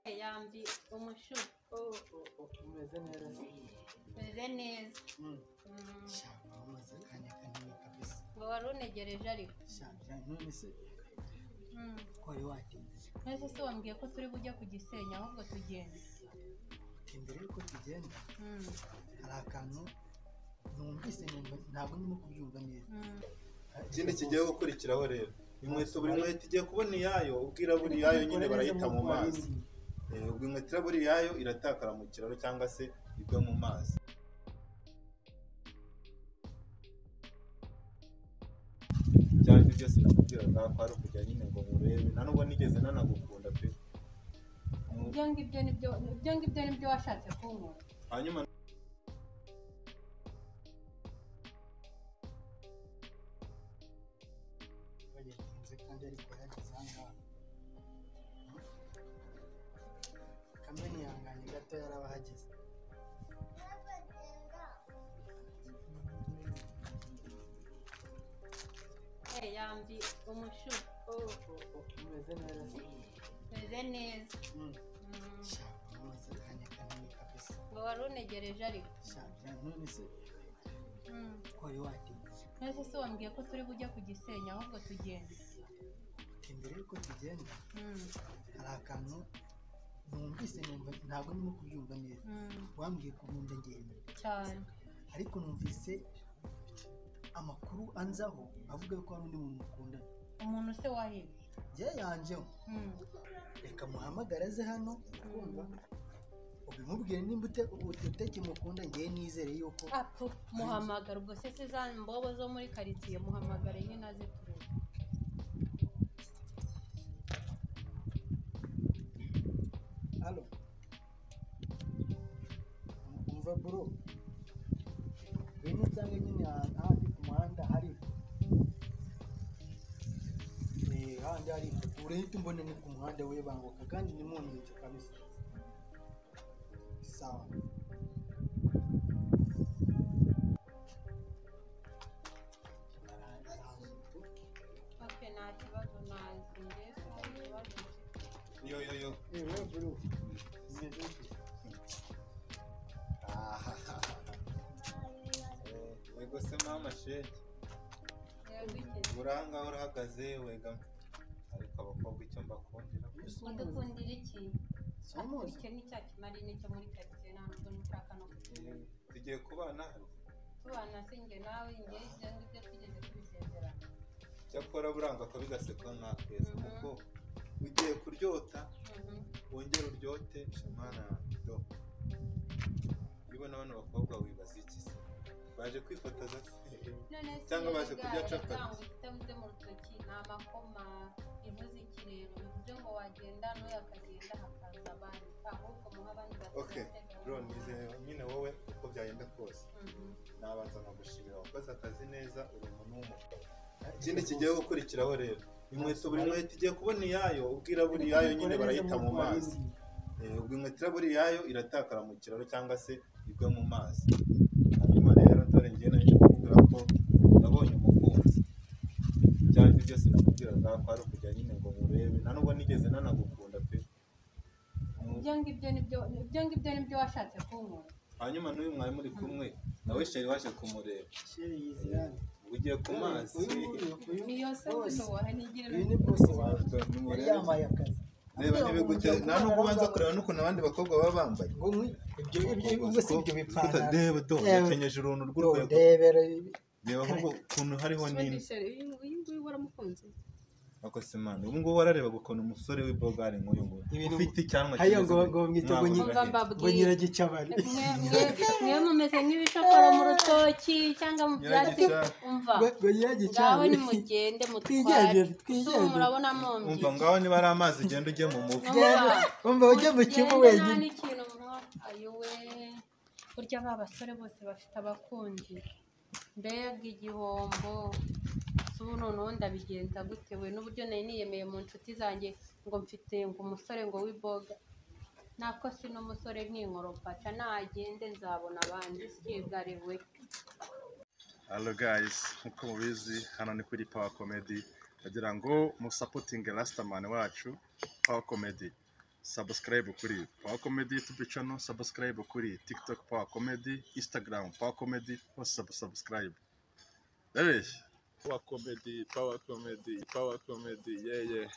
Yambi umushu umeze neza meze neza shaka umaze kanya kanini kabisa ngo wari unegereje ariko shaka none se kwari watinze nese se wambwiye ko turi bujya ku Gisenyi ahubwo tugenda imbere yuko tugenda hari akantu numvise ntabwo ndimo kubyumva neza ikindi kigiye gukurikiraho rero inkweto buri nkweto igiye kubona iyayo ubwira buri yayo nyine barayita mu mazi ubwo inkweto buri yayo iratakara mu kiraro cyangwa se igwa mu mazi cyane byose nakubwiraga ko ari ukujya nyine ngo murebe nta nubwo nigeze nanagukunda pe ibyo ngibyo nibyo washatse kunkora hanyuma bagitinze kandi ariko yageze ahangaha kamwe nihanganye gato yarabahageze yambi umushu umeze neza meze neza shaka umaze kanya kanini kabisa ngo wari unegereje ariko shaka none se kwari watinze nese se wambwiye ko turi bujya ku Gisenyi ahubwo tugenda imbere yuko tugenda hari akantu numvise ntabwo ndimo kubyumva neza wambwiye ko nkunda ngenda cyane ariko numvise amakuru anzaho avuga ko hari undi muntu mukundana umuntu se wahebye njye yanjeho reka muhamagara aze hano kumva ubimubwire nimba utekimukunda njye nizere yuko muhamagara ubwo se za mbobo zo muri karitsiye muhamagare nyine aze turebe halo umva bro nsanga nyine ahandi ku muhanda hari handi hari urahita umbone ni ku muhanda we banguka kandi ni munyice kabisa sawa nta kibazo nazi mbese hari ikibazo yo we bro umeze yego se mama sheke uranga urahagaze wega ariko abakobwa icyo mbakundira udukundira iki icyo ni cya kimari nicyo muri karitsiye nta nubwo nshaka no tugiye kubana tubana se njye nawe njye ibyo ngibyo twigeze kubisezerana cyakora buranga ko bigaseka nta keza kuko ugiye kuryota wongera uryote shamana do ibona bano bakobwa wibaza iki se baje kwifotoza cyangwa baje kurya capati itavuze mu rutoki ni amakoma ivuze iki rero bivuze ngo wagenda n'uyu akagenda hakaza abandi ahubwo muha abandi okay bro nizeye nyine wowe uko byagenda kose nabanza nkagushimira wakoze akazi neza uri umuntu w'umugabo ikindi kigiye gukurikiraho rero inkweto buri nkweto igiye kubona iyayo ubwira buri yayo nyine barayita mu mazi ubwo inkweto buri yayo iratakara mu kiraro cyangwa se igwa mu mazi hanyuma rero dore ngiye naje kuvuga ko nabonye umukunzi cyane byose nakubwiraga ko ari ukujya nyine ngo murebe nta nubwo nigeze nanagukunda pe ibyo ngibyo nibyo washatse kunkora hanyuma n'uyu mwari muri kumwe nawe sheri waje kumureba ugiye ku mazi niyo se ushobora nigirira ni bose yamaye akazi reba ntibigute nta nubwo ubanza kureba n'ukuntu abandi bakobwa baba bambaye ibyo si ibyo bipfana reba do yakenyeje uruntu rw'urwego reba ahubwo ukuntu hariho n'indi uyu nguyu waramukunze ako se mani ubu ngubu warareba ukuntu umusore w'ibogari nk'uyu nguyu ufite icyanwa hayo ngo mwitego nyiragicabari mwe mumeze nk'ibishokoro mu rutoki cyangwa mu byatsi umva ngaho nimugende mutware murabona mombi umva ngaho niba ari amazi ugenda ujye mu muvu umva ujye mu kivu wenyine ayowe burya ba basore bose bafite abakunzi mbega igihombo ubu noneho ndabigenza gutewe n'uburyo nari niyemeye mu nshuti zanjye ngo mfite ngo umusore ngo w'iboga nako si n'umusore nk'inkoropaca nagende nzabona abandi sigariwe. Hello guys, nkuko mubizi hano ni kuri Power Comedy, ndagira ngo musapotinge Rastaman wacu Power Comedy. subscribe kuri Power Comedy YouTube channel, subscribe kuri TikTok Power Comedy, Instagram Power Comedy, hose subscribe. Power Comedy, yeah.